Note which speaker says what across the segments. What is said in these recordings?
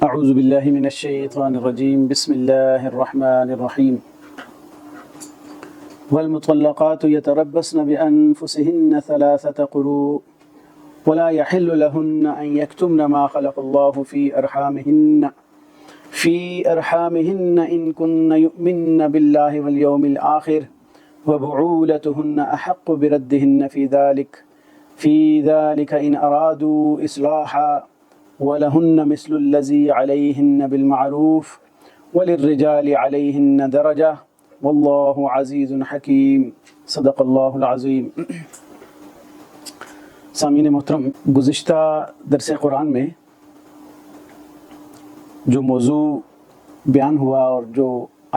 Speaker 1: اعوذ باللہ من الشیطان الرجیم بسم اللہ الرحمن الرحیم والمطلقات يتربصن بأنفسهن ثلاثة قروء ولا يحل لهن أن يكتمن ما خلق الله في أرحامهن إن كن يؤمن بالله واليوم الآخر وبعولتهن أحق بردهن في ذلك إن أرادوا إصلاحا وَلَهُنَّ مِثْلُ الَّذِي عَلَيْهِنَّ بِالْمَعْرُوفِ وَلِلرِّجَالِ عَلَيْهِنَّ دَرَجَةٌ وَاللَّهُ عَزِيزٌ حَكِيمٌ صدق اللہ العظیم۔ سامعین محترم، گزشتہ درس قرآن میں جو موضوع بیان ہوا اور جو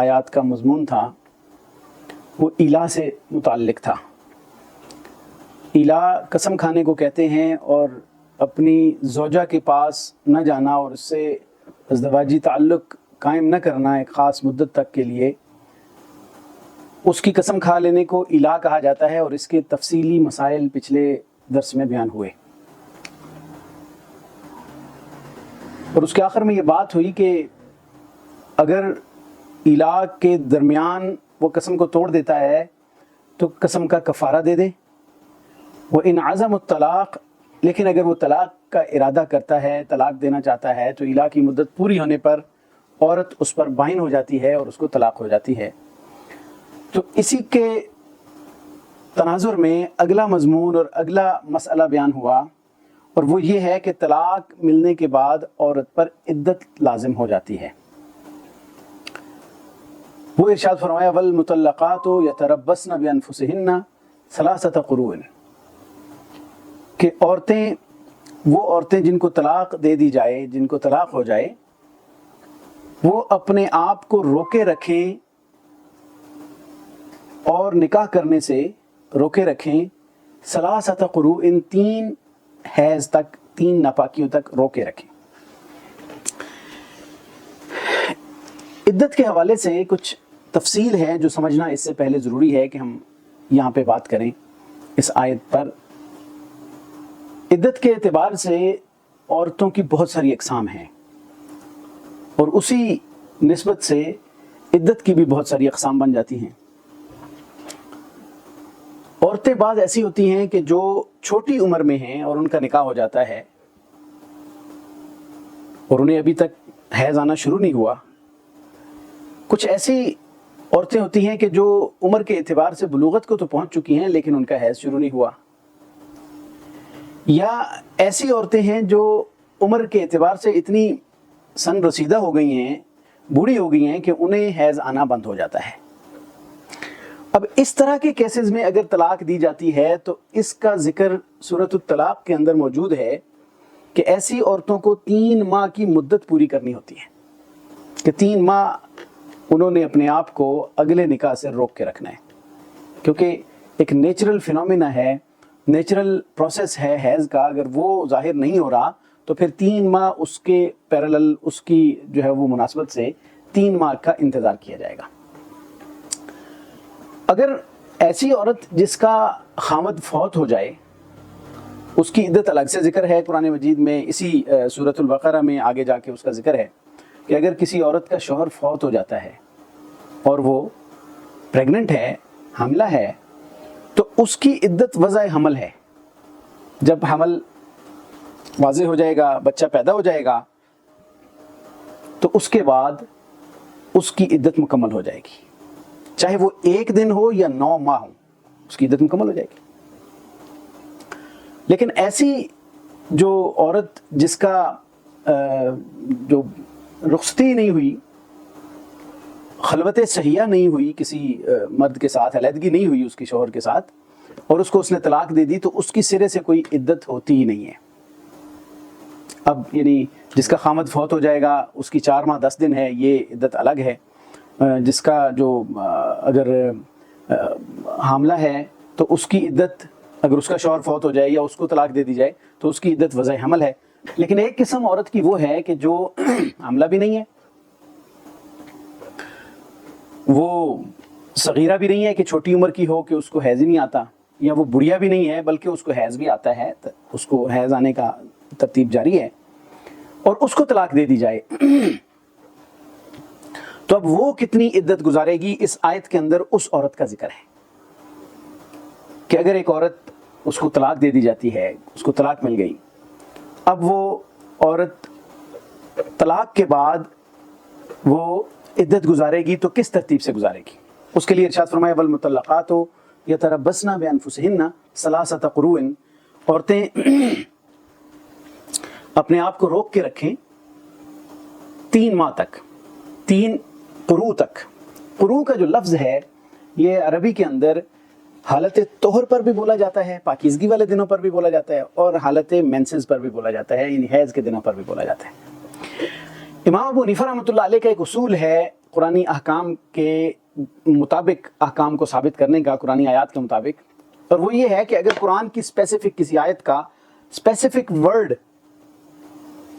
Speaker 1: آیات کا مضمون تھا وہ ایلا سے متعلق تھا۔ ایلا قسم کھانے کو کہتے ہیں، اور اپنی زوجہ کے پاس نہ جانا اور اس سے ازدواجی تعلق قائم نہ کرنا ایک خاص مدت تک کے لیے، اس کی قسم کھا لینے کو ایلا کہا جاتا ہے، اور اس کے تفصیلی مسائل پچھلے درس میں بیان ہوئے۔ اور اس کے آخر میں یہ بات ہوئی کہ اگر ایلا کے درمیان وہ قسم کو توڑ دیتا ہے تو قسم کا کفارہ دے دے۔ وَإِنْ عَزَمُ الطَّلَاقِ، لیکن اگر وہ طلاق کا ارادہ کرتا ہے، طلاق دینا چاہتا ہے، تو ایلا کی مدت پوری ہونے پر عورت اس پر بائن ہو جاتی ہے اور اس کو طلاق ہو جاتی ہے۔ تو اسی کے تناظر میں اگلا مضمون اور اگلا مسئلہ بیان ہوا، اور وہ یہ ہے کہ طلاق ملنے کے بعد عورت پر عدت لازم ہو جاتی ہے۔ وہ ارشاد فرمایا وَالْمُطَلَّقَاتُ يَتَرَبَّصْنَ بِأَنفُسِهِنَّ ثَلَاثَةَ قُرُوءٍ، کہ وہ عورتیں جن کو طلاق دے دی جائے، جن کو طلاق ہو جائے، وہ اپنے آپ کو روکے رکھیں اور نکاح کرنے سے روکے رکھیں ثلاثۃ قروء، 3 حیض تک، 3 ناپاکیوں تک روکے رکھیں۔ عدت کے حوالے سے کچھ تفصیل ہے جو سمجھنا اس سے پہلے ضروری ہے کہ ہم یہاں پہ بات کریں اس آیت پر۔ عدت کے اعتبار سے عورتوں کی بہت ساری اقسام ہیں، اور اسی نسبت سے عدت کی بھی بہت ساری اقسام بن جاتی ہیں۔ عورتیں بعض ایسی ہوتی ہیں کہ جو چھوٹی عمر میں ہیں اور ان کا نکاح ہو جاتا ہے اور انہیں ابھی تک حیض آنا شروع نہیں ہوا۔ کچھ ایسی عورتیں ہوتی ہیں کہ جو عمر کے اعتبار سے بلوغت کو تو پہنچ چکی ہیں لیکن ان کا حیض شروع نہیں ہوا۔ یا ایسی عورتیں ہیں جو عمر کے اعتبار سے اتنی سن رسیدہ ہو گئی ہیں، بوڑھی ہو گئی ہیں کہ انہیں حیض آنا بند ہو جاتا ہے۔ اب اس طرح کے کیسز میں اگر طلاق دی جاتی ہے تو اس کا ذکر سورۃ الطلاق کے اندر موجود ہے کہ ایسی عورتوں کو 3 ماہ کی مدت پوری کرنی ہوتی ہے، کہ 3 ماہ انہوں نے اپنے آپ کو اگلے نکاح سے روک کے رکھنا ہے، کیونکہ ایک نیچرل فینومینا ہے، نیچرل پروسیس ہے حیض کا۔ اگر وہ ظاہر نہیں ہو رہا تو پھر 3 ماہ اس کے پیرالل، اس کی جو ہے وہ مناسبت سے 3 ماہ کا انتظار کیا جائے گا۔ اگر ایسی عورت جس کا خامد فوت ہو جائے، اس کی عدت الگ سے ذکر ہے قرآن مجید میں، اسی سورۃ البقرہ میں آگے جا کے اس کا ذکر ہے کہ اگر کسی عورت کا شوہر فوت ہو جاتا ہے اور وہ پریگننٹ ہے، حاملہ ہے، تو اس کی عدت وضع حمل ہے۔ جب حمل واضح ہو جائے گا، بچہ پیدا ہو جائے گا، تو اس کے بعد اس کی عدت مکمل ہو جائے گی، چاہے وہ 1 دن ہو یا 9 ماہ ہو، اس کی عدت مکمل ہو جائے گی۔ لیکن ایسی جو عورت جس کا جو رخصتی نہیں ہوئی، خلوت صحیحہ نہیں ہوئی، کسی مرد کے ساتھ علیحدگی نہیں ہوئی اس کی شوہر کے ساتھ، اور اس کو اس نے طلاق دے دی، تو اس کی سرے سے کوئی عدت ہوتی ہی نہیں ہے۔ اب یعنی جس کا خامد فوت ہو جائے گا اس کی 4 ماہ 10 دن ہے، یہ عدت الگ ہے۔ جس کا جو اگر حاملہ ہے تو اس کی عدت، اگر اس کا شوہر فوت ہو جائے یا اس کو طلاق دے دی جائے تو اس کی عدت وضع حمل ہے۔ لیکن ایک قسم عورت کی وہ ہے کہ جو حاملہ بھی نہیں ہے، وہ صغیرہ بھی نہیں ہے کہ چھوٹی عمر کی ہو کہ اس کو حیض ہی نہیں آتا، یا وہ بڑھیا بھی نہیں ہے بلکہ اس کو حیض بھی آتا ہے، اس کو حیض آنے کا ترتیب جاری ہے، اور اس کو طلاق دے دی جائے تو اب وہ کتنی عدت گزارے گی؟ اس آیت کے اندر اس عورت کا ذکر ہے کہ اگر ایک عورت اس کو طلاق دے دی جاتی ہے، اس کو طلاق مل گئی، اب وہ عورت طلاق کے بعد وہ عدت گزارے گی تو کس ترتیب سے گزارے گی؟ اس کے لیے ارشاد فرمایا والمطلقات یتربصن بانفسہن ثلاثۃ قروء، عورتیں اپنے آپ کو روک کے رکھیں 3 ماہ تک، 3 قروء تک۔ قروء کا جو لفظ ہے یہ عربی کے اندر حالت طہر پر بھی بولا جاتا ہے، پاکیزگی والے دنوں پر بھی بولا جاتا ہے، اور حالت مینسز پر بھی بولا جاتا ہے، یعنی حیض کے دنوں پر بھی بولا جاتا ہے۔ امام ابو حنیفہ رحمۃ اللہ علیہ کا ایک اصول ہے قرآنی احکام کے مطابق احکام کو ثابت کرنے کا، قرآنی آیات کے مطابق، اور وہ یہ ہے کہ اگر قرآن کی اسپیسیفک کسی آیت کا اسپیسیفک ورڈ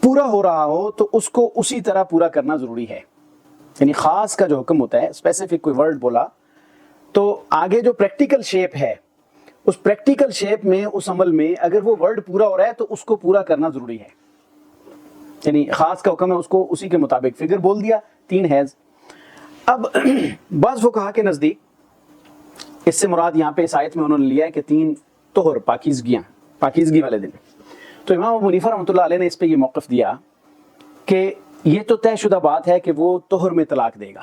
Speaker 1: پورا ہو رہا ہو تو اس کو اسی طرح پورا کرنا ضروری ہے۔ یعنی خاص کا جو حکم ہوتا ہے، اسپیسیفک کوئی ورڈ بولا تو آگے جو پریکٹیکل شیپ ہے، اس پریکٹیکل شیپ میں، اس عمل میں اگر وہ ورڈ پورا ہو رہا ہے تو اس کو پورا کرنا ضروری ہے۔ یعنی خاص کا حکم ہے، اس کو اسی کے مطابق فگر بول دیا 3 حیض۔ اب بعض فقہا کے نزدیک اس سے مراد یہاں پہ اس آیت میں انہوں نے لیا ہے کہ 3 طہر، پاکیزگیاں، پاکیزگی والے دن۔ تو امام ابو حنیفہ رحمۃ اللہ علیہ نے اس پہ یہ موقف دیا کہ یہ تو طے شدہ بات ہے کہ وہ طہر میں طلاق دے گا،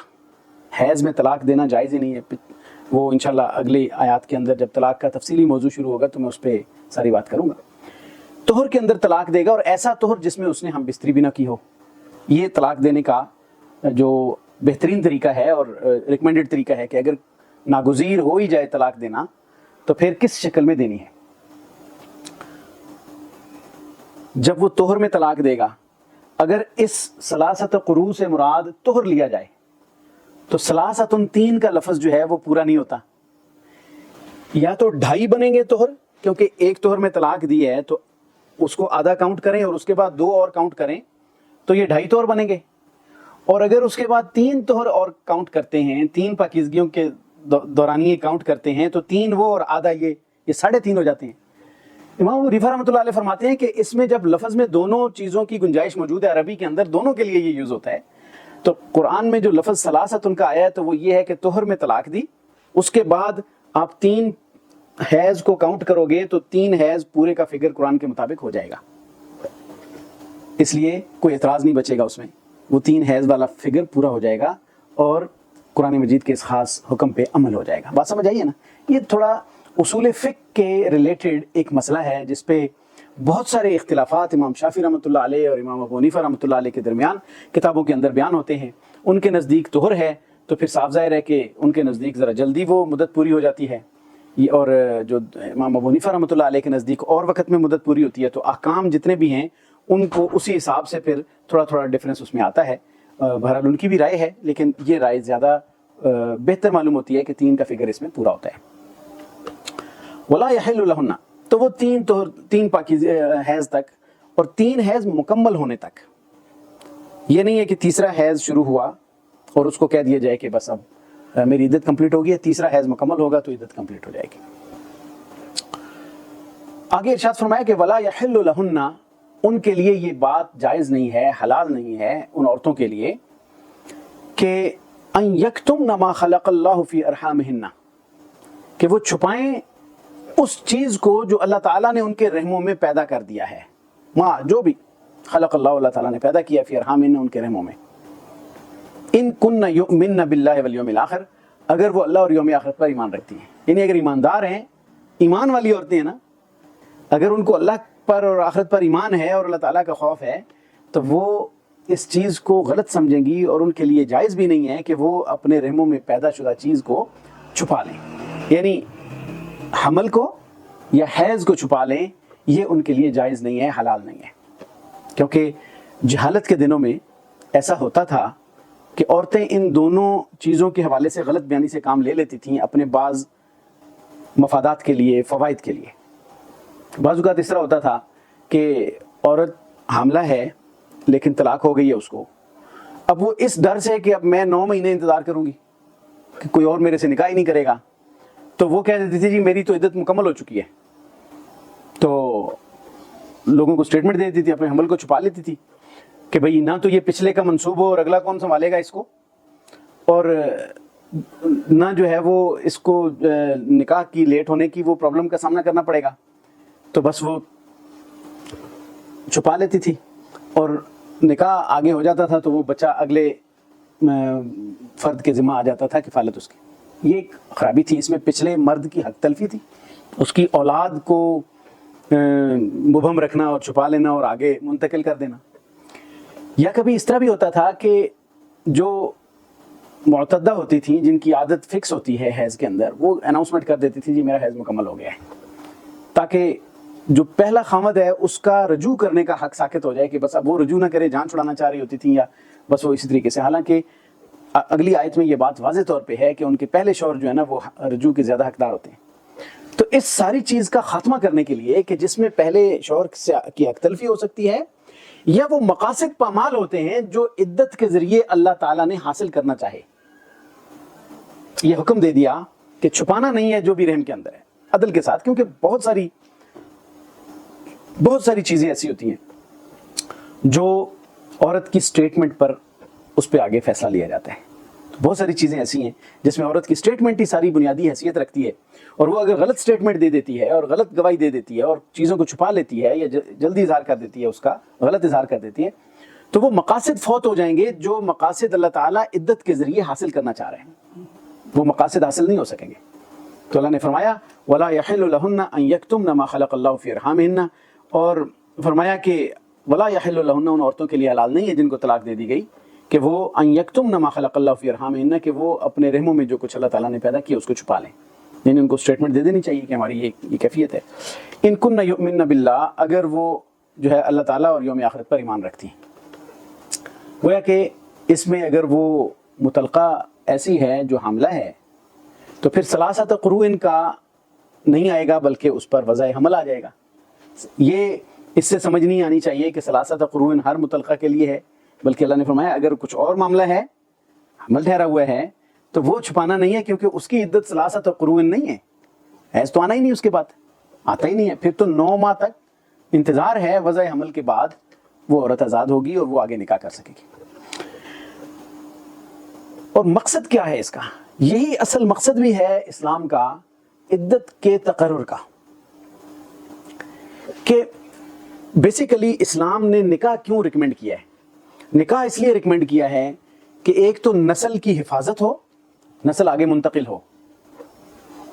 Speaker 1: حیض میں طلاق دینا جائز ہی نہیں ہے۔ وہ انشاءاللہ اگلی آیات کے اندر جب طلاق کا تفصیلی موضوع شروع ہوگا تو میں اس پہ ساری بات کروں گا۔ طہر کے اندر طلاق دے گا، اور ایسا طہر جس میں اس نے ہم بستری بھی نہ کی ہو۔ یہ طلاق دینے کا جو بہترین طریقہ ہے اور ریکمینڈڈ طریقہ ہے کہ اگر ناگزیر ہو ہی جائے طلاق دینا تو پھر کس شکل میں دینی ہے۔ جب وہ طہر میں طلاق دے گا، اگر اس ثلاثۃ قروء سے مراد طہر لیا جائے تو ثلاثۃ 3 کا لفظ جو ہے وہ پورا نہیں ہوتا، یا تو 2.5 بنیں گے طہر، کیونکہ ایک طہر میں طلاق دی ہے تو اس کو آدھا کاؤنٹ کریں اور اس کے بعد 2 اور کاؤنٹ کریں تو یہ 2.5 طہر بنیں گے، اور اگر اس کے بعد 3 طہر اور کاؤنٹ کرتے ہیں، 3 پاکیزگیوں کے دورانیے کاؤنٹ کرتے ہیں تو 3 وہ اور آدھا یہ 3.5 ہو جاتے ہیں۔ امام ابو حنیفہ رحمۃ اللہ علیہ فرماتے ہیں کہ اس میں جب لفظ میں دونوں چیزوں کی گنجائش موجود ہے، عربی کے اندر دونوں کے لیے یہ یوز ہوتا ہے، تو قرآن میں جو لفظ ثلاثۃ کا آیا ہے تو وہ یہ ہے کہ طہر میں طلاق دی، اس کے بعد آپ 3 حیض کو کاؤنٹ کرو گے تو 3 حیض پورے کا فگر قرآن کے مطابق ہو جائے گا، اس لیے کوئی اعتراض نہیں بچے گا اس میں، وہ 3 حیض والا فگر پورا ہو جائے گا اور قرآن مجید کے اس خاص حکم پہ عمل ہو جائے گا۔ بات سمجھ آئیے نا؟ یہ تھوڑا اصول فقہ کے ریلیٹڈ ایک مسئلہ ہے جس پہ بہت سارے اختلافات امام شافعی رحمۃ اللہ علیہ اور امام ابو حنیفہ رحمۃ اللہ علیہ کے درمیان کتابوں کے اندر بیان ہوتے ہیں۔ ان کے نزدیک طہر ہے تو پھر صاف ظاہر ہے کہ ان کے نزدیک ذرا جلدی وہ مدت پوری ہو جاتی ہے، اور جو امام ابو حنیفہ رحمۃ اللہ علیہ کے نزدیک اور وقت میں مدت پوری ہوتی ہے، تو احکام جتنے بھی ہیں ان کو اسی حساب سے پھر تھوڑا تھوڑا ڈفرینس اس میں آتا ہے۔ بہرحال ان کی بھی رائے ہے، لیکن یہ رائے زیادہ بہتر معلوم ہوتی ہے کہ 3 کا فگر اس میں پورا ہوتا ہے۔ وَلَا يَحِلُّ لَهُنَّ، تو وہ 3 پاکیز حیض تک، اور 3 حیض مکمل ہونے تک۔ یہ نہیں ہے کہ تیسرا حیض شروع ہوا اور اس کو کہہ دیا جائے کہ بس اب میری عدت کمپلیٹ ہو گئی ہے، تیسرا حیض مکمل ہوگا تو عدت کمپلیٹ ہو جائے گی۔ آگے ارشاد فرمایا کہ وَلَا يَحِلُّ لَهُنَّ، ان کے لیے یہ بات جائز نہیں ہے، حلال نہیں ہے ان عورتوں کے لیے کہ ان یکتمن ما خلق اللہ فی ارحامہن، کہ وہ چھپائیں اس چیز کو جو اللہ تعالیٰ نے ان کے رحموں میں پیدا کر دیا ہے، ما جو بھی خلق اللہ تعالیٰ نے پیدا کیا فی ارحامہن ان کے رحموں میں، ان کن یؤمن باللہ والیوم الآخر، اگر وہ اللہ اور یوم آخرت پر ایمان رکھتی ہیں، یعنی اگر ایماندار ہیں، ایمان والی عورتیں ہیں نا، اگر ان کو اللہ پر اور آخرت پر ایمان ہے اور اللہ تعالیٰ کا خوف ہے تو وہ اس چیز کو غلط سمجھیں گی، اور ان کے لیے جائز بھی نہیں ہے کہ وہ اپنے رحموں میں پیدا شدہ چیز کو چھپا لیں، یعنی حمل کو یا حیض کو چھپا لیں، یہ ان کے لیے جائز نہیں ہے، حلال نہیں ہے۔ کیونکہ جہالت کے دنوں میں ایسا ہوتا تھا کہ عورتیں ان دونوں چیزوں کے حوالے سے غلط بیانی سے کام لے لیتی تھیں اپنے بعض مفادات کے لیے، فوائد کے لیے۔ بعض اوقات اس طرح ہوتا تھا کہ عورت حاملہ ہے لیکن طلاق ہو گئی ہے اس کو، اب وہ اس ڈر سے کہ اب میں 9 مہینے انتظار کروں گی کہ کوئی اور میرے سے نکاح ہی نہیں کرے گا، تو وہ کہہ دیتی تھی جی میری تو عدت مکمل ہو چکی ہے، تو لوگوں کو سٹیٹمنٹ دے دیتی تھی، اپنے حمل کو چھپا لیتی تھی۔ کہ بھئی نہ تو یہ پچھلے کا منصوب ہو اور اگلا کون سنبھالے گا اس کو، اور نہ جو ہے وہ اس کو نکاح کی لیٹ ہونے کی وہ پرابلم کا سامنا کرنا پڑے گا، تو بس وہ چھپا لیتی تھی اور نکاح آگے ہو جاتا تھا تو وہ بچہ اگلے فرد کے ذمہ آ جاتا تھا کفالت اس کی۔ یہ ایک خرابی تھی، اس میں پچھلے مرد کی حق تلفی تھی، اس کی اولاد کو مبہم رکھنا اور چھپا لینا اور آگے منتقل کر دینا۔ یا کبھی اس طرح بھی ہوتا تھا کہ جو معتدہ ہوتی تھیں، جن کی عادت فکس ہوتی ہے حیض کے اندر، وہ اناؤنسمنٹ کر دیتی تھی جی میرا حیض مکمل ہو گیا ہے، تاکہ جو پہلا خامد ہے اس کا رجوع کرنے کا حق ساقط ہو جائے، کہ بس اب وہ رجوع نہ کرے، جان چھڑانا چاہ رہی ہوتی تھیں یا بس وہ اسی طریقے سے۔ حالانکہ اگلی آیت میں یہ بات واضح طور پہ ہے کہ ان کے پہلے شوہر جو ہے نا وہ رجوع کے زیادہ حقدار ہوتے ہیں۔ تو اس ساری چیز کا خاتمہ کرنے کے لیے کہ جس میں پہلے شوہر کی حق تلفی ہو سکتی ہے یا وہ مقاصد پامال ہوتے ہیں جو عدت کے ذریعے اللہ تعالیٰ نے حاصل کرنا چاہے، یہ حکم دے دیا کہ چھپانا نہیں ہے جو بھی رحم کے اندر ہے، عدل کے ساتھ، کیونکہ بہت ساری چیزیں ایسی ہوتی ہیں جو عورت کی سٹیٹمنٹ پر اس پہ آگے فیصلہ لیا جاتا ہے۔ بہت ساری چیزیں ایسی ہیں جس میں عورت کی سٹیٹمنٹ ہی ساری بنیادی حیثیت رکھتی ہے، اور وہ اگر غلط سٹیٹمنٹ دے دیتی ہے اور غلط گواہی دے دیتی ہے اور چیزوں کو چھپا لیتی ہے یا جلدی اظہار کر دیتی ہے، اس کا غلط اظہار کر دیتی ہے، تو وہ مقاصد فوت ہو جائیں گے جو مقاصد اللہ تعالیٰ عدت کے ذریعے حاصل کرنا چاہ رہے ہیں، وہ مقاصد حاصل نہیں ہو سکیں گے۔ تو اللہ نے فرمایا وَلَا يَحِلُّ لَهُنَّ أَن يَكْتُمْنَ مَا خَلَقَ اللَّهُ فِي أَرْحَامِهِنَّ، اور فرمایا کہ وَلَا يَحِلُّ لَهُنَّ، ان عورتوں کے لیے حلال نہیں ہے جن کو طلاق دے دی گئی، کہ وہ أَن يَكْتُمْنَ مَا خَلَقَ اللَّهُ فِي أَرْحَامِهِنَّ، کہ وہ اپنے رحموں میں جو کچھ اللہ تعالیٰ نے پیدا کیا اس کو چھپا لیں، یعنی ان کو سٹیٹمنٹ دے دینی چاہیے کہ ہماری یہ کیفیت ہے۔ إِن كُنَّ يُؤْمِنَّ بِاللَّهِ، اگر وہ جو ہے اللہ تعالیٰ اور یوم آخرت پر ایمان رکھتی ہیں۔ گویا کہ اس میں اگر وہ مطلقہ ایسی ہے جو حاملہ ہے تو پھر ثلاثۃ قروء کا نہیں آئے گا، بلکہ اس پر وضع حمل آ جائے گا۔ یہ اس سے سمجھ نہیں آنی چاہیے کہ ثلاثۃ قروء ہر مطلقہ کے لیے ہے، بلکہ اللہ نے فرمایا اگر کچھ اور معاملہ ہے، حمل ٹھہرا ہوا ہے، تو وہ چھپانا نہیں ہے، کیونکہ اس کی عدت ثلاثۃ قروء نہیں ہے، حیض تو آنا ہی نہیں، اس کے بعد آتا ہی نہیں ہے، پھر تو 9 ماہ تک انتظار ہے، وضع حمل کے بعد وہ عورت آزاد ہوگی اور وہ آگے نکاح کر سکے گی۔ اور مقصد کیا ہے اس کا؟ یہی اصل مقصد بھی ہے اسلام کا، عدت کے تقرر کا، کہ بیسیکلی اسلام نے نکاح کیوں ریکمینڈ کیا ہے؟ نکاح اس لیے ریکمینڈ کیا ہے کہ ایک تو نسل کی حفاظت ہو، نسل آگے منتقل ہو،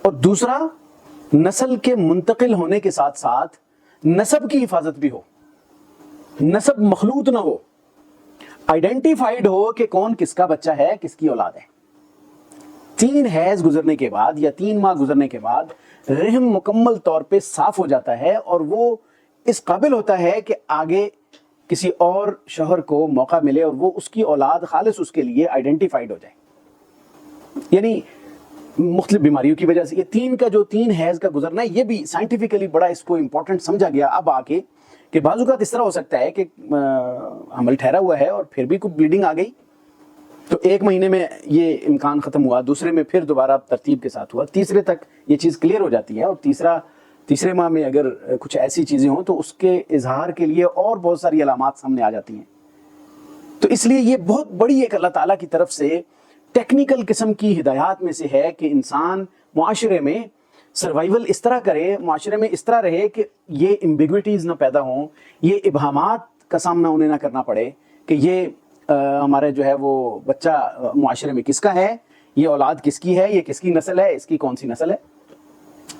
Speaker 1: اور دوسرا نسل کے منتقل ہونے کے ساتھ ساتھ نسب کی حفاظت بھی ہو، نسب مخلوط نہ ہو، آئیڈینٹیفائیڈ ہو کہ کون کس کا بچہ ہے، کس کی اولاد ہے۔ 3 حیض گزرنے کے بعد یا 3 ماہ گزرنے کے بعد رحم مکمل طور پہ صاف ہو جاتا ہے اور وہ اس قابل ہوتا ہے کہ آگے کسی اور شوہر کو موقع ملے اور وہ اس کی اولاد خالص اس کے لیے آئیڈینٹیفائیڈ ہو جائے۔ یعنی مختلف بیماریوں کی وجہ سے یہ 3 حیض کا گزرنا ہے، یہ بھی سائنٹیفکلی بڑا اس کو امپورٹنٹ سمجھا گیا اب آ کے، کہ بعض اوقات اس طرح ہو سکتا ہے کہ حمل ٹھہرا ہوا ہے اور پھر بھی کوئی بلیڈنگ آ گئی، تو 1 مہینے میں یہ امکان ختم ہوا، دوسرے میں پھر دوبارہ ترتیب کے ساتھ ہوا، تیسرے تک یہ چیز کلیئر ہو جاتی ہے، اور تیسرے ماہ میں اگر کچھ ایسی چیزیں ہوں تو اس کے اظہار کے لیے اور بہت ساری علامات سامنے آ جاتی ہیں۔ تو اس لیے یہ بہت بڑی ایک اللہ تعالیٰ کی طرف سے ٹیکنیکل قسم کی ہدایات میں سے ہے کہ انسان معاشرے میں سروائیول اس طرح کرے، معاشرے میں اس طرح رہے کہ یہ ایمبیگوٹیز نہ پیدا ہوں، یہ ابہامات کا سامنا انہیں نہ کرنا پڑے کہ یہ ہمارے جو ہے وہ بچہ معاشرے میں کس کا ہے، یہ اولاد کس کی ہے، یہ کس کی نسل ہے، اس کی کون سی نسل ہے۔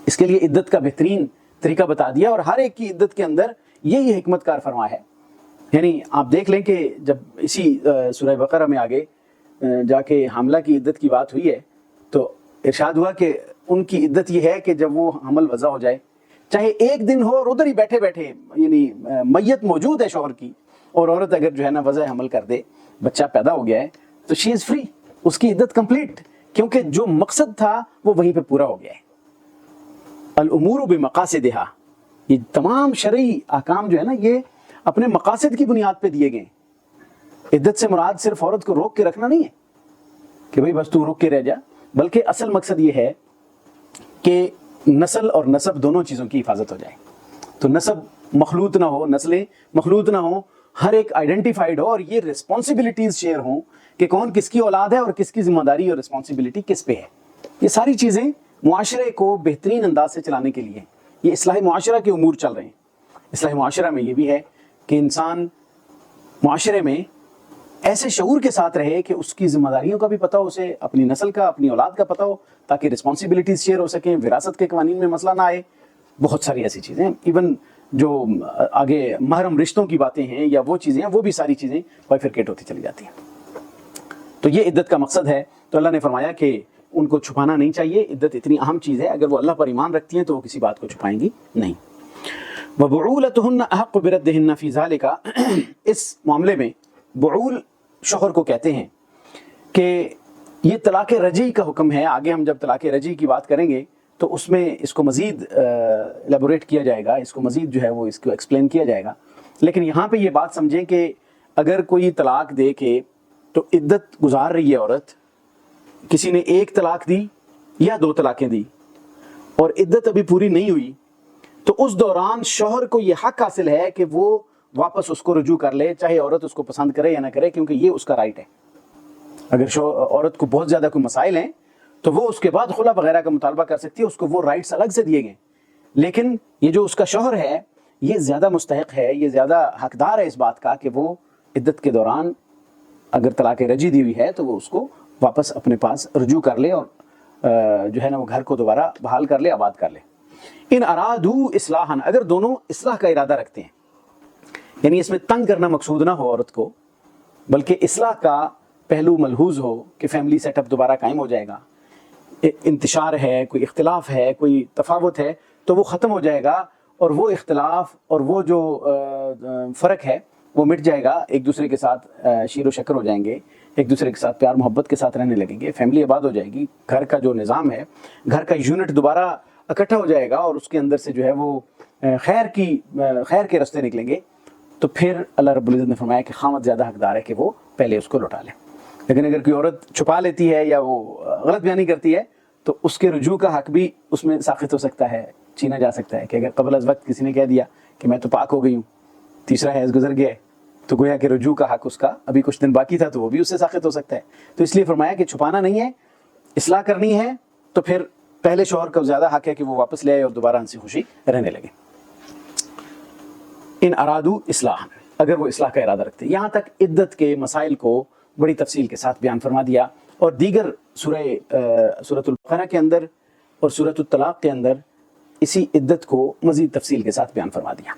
Speaker 1: اس کے لیے عدت کا بہترین طریقہ بتا دیا، اور ہر ایک کی عدت کے اندر یہی حکمت کار فرما ہے۔ یعنی آپ دیکھ لیں کہ جب اسی سورہ بقرہ میں آگے جا کے حاملہ کی عدت کی بات ہوئی ہے تو ارشاد ہوا کہ ان کی عدت یہ ہے کہ جب وہ حمل وضع ہو جائے، چاہے 1 دن ہو اور ادھر ہی بیٹھے بیٹھے، یعنی میت موجود ہے شوہر کی، اور عورت اگر جو ہے نا وضع حمل کر دے، بچہ پیدا ہو گیا ہے، تو شی از فری، اس کی عدت کمپلیٹ، کیونکہ جو مقصد تھا وہ وہیں پہ پورا ہو گیا ہے۔ الامور بمقاصدہا، یہ تمام شرعی احکام جو ہے نا یہ اپنے مقاصد کی بنیاد پہ دیے گئے۔ عدت سے مراد صرف عورت کو روک کے رکھنا نہیں ہے کہ بھئی بس تو روک کے رہ جا، بلکہ اصل مقصد یہ ہے کہ نسل اور نسب دونوں چیزوں کی حفاظت ہو جائے۔ تو نسب مخلوط نہ ہو، نسلیں مخلوط نہ ہوں، ہر ایک آئیڈینٹیفائڈ ہو اور یہ رسپانسبلٹیز شیئر ہوں کہ کون کس کی اولاد ہے اور کس کی ذمہ داری اور رسپانسبلٹی کس پہ ہے. یہ ساری چیزیں معاشرے کو بہترین انداز سے چلانے کے لیے یہ اصلاح معاشرہ کے امور چل رہے ہیں. اصلاح معاشرہ میں یہ بھی ہے کہ انسان معاشرے میں ایسے شعور کے ساتھ رہے کہ اس کی ذمہ داریوں کا بھی پتہ ہو اسے, اپنی نسل کا, اپنی اولاد کا پتہ ہو, تاکہ رسپانسبلٹیز شیئر ہو سکیں, وراثت کے قوانین میں مسئلہ نہ آئے. بہت ساری ایسی چیزیں, ایون جو آگے محرم رشتوں کی باتیں ہیں یا وہ چیزیں ہیں, وہ بھی ساری چیزیں بائفرکیٹ ہوتی چلی جاتی ہیں. تو یہ عدت کا مقصد ہے. تو اللہ نے فرمایا کہ ان کو چھپانا نہیں چاہیے. عدت اتنی اہم چیز ہے, اگر وہ اللہ پر ایمان رکھتی ہیں تو وہ کسی بات کو چھپائیں گی نہیں. وَبُعُولَتُهُنَّ أَحَقُّ بِرَدِّهِنَّ فِي ذَلِكَ, اس معاملے میں بعول شوہر کو کہتے ہیں کہ یہ طلاق رجعی کا حکم ہے. آگے ہم جب طلاق رجعی کی بات کریں گے تو اس میں اس کو مزید ایلیبوریٹ کیا جائے گا, اس کو مزید جو ہے وہ اس کو ایکسپلین کیا جائے گا. لیکن یہاں پہ یہ بات سمجھیں کہ اگر کوئی طلاق دے کے تو عدت گزار رہی ہے عورت, کسی نے ایک طلاق دی یا 2 طلاقیں دی اور عدت ابھی پوری نہیں ہوئی, تو اس دوران شوہر کو یہ حق حاصل ہے کہ وہ واپس اس کو رجوع کر لے, چاہے عورت اس کو پسند کرے یا نہ کرے, کیونکہ یہ اس کا رائٹ ہے. اگر عورت کو بہت زیادہ کوئی مسائل ہیں تو وہ اس کے بعد خلا وغیرہ کا مطالبہ کر سکتی ہے, اس کو وہ رائٹس الگ سے دیے گئے. لیکن یہ جو اس کا شوہر ہے یہ زیادہ مستحق ہے, یہ زیادہ حقدار ہے اس بات کا کہ وہ عدت کے دوران اگر طلاق رجعی دی ہوئی ہے تو وہ اس کو واپس اپنے پاس رجوع کر لے اور جو ہے نا وہ گھر کو دوبارہ بحال کر لے, آباد کر لے. ان ارادو اصلاحا, اگر دونوں اصلاح کا ارادہ رکھتے ہیں, یعنی اس میں تنگ کرنا مقصود نہ ہو عورت کو, بلکہ اصلاح کا پہلو ملحوظ ہو کہ فیملی سیٹ اپ دوبارہ قائم ہو جائے گا, انتشار ہے, کوئی اختلاف ہے, کوئی تفاوت ہے تو وہ ختم ہو جائے گا, اور وہ اختلاف اور وہ جو فرق ہے وہ مٹ جائے گا, ایک دوسرے کے ساتھ شیر و شکر ہو جائیں گے, ایک دوسرے کے ساتھ پیار محبت کے ساتھ رہنے لگیں گے, فیملی آباد ہو جائے گی, گھر کا جو نظام ہے, گھر کا یونٹ دوبارہ اکٹھا ہو جائے گا اور اس کے اندر سے جو ہے وہ خیر کے راستے نکلیں گے. تو پھر اللہ رب العزت نے فرمایا کہ خاوند زیادہ حقدار ہے کہ وہ پہلے اس کو لوٹا لے. لیکن اگر کوئی عورت چھپا لیتی ہے یا وہ غلط بیانی کرتی ہے تو اس کے رجوع کا حق بھی اس میں ساخط ہو سکتا ہے, چھینا جا سکتا ہے. کہ اگر قبل از وقت کسی نے کہہ دیا کہ میں تو پاک ہو گئی ہوں, تیسرا حیض گزر گیا ہے, تو گویا کہ رجوع کا حق اس کا ابھی کچھ دن باقی تھا تو وہ بھی اس سے ساخط ہو سکتا ہے. تو اس لیے فرمایا کہ چھپانا نہیں ہے, اصلاح کرنی ہے, تو پھر پہلے شوہر کا زیادہ حق ہے کہ وہ واپس لے آئے اور دوبارہ ہنسی خوشی رہنے لگے. ان ارادو اصلاح, اگر وہ اصلاح کا ارادہ رکھتے. یہاں تک عدت کے مسائل کو بڑی تفصیل کے ساتھ بیان فرما دیا, اور دیگر سورۃ البقرہ کے اندر اور سورۃ الطلاق کے اندر اسی عدت کو مزید تفصیل کے ساتھ بیان فرما دیا.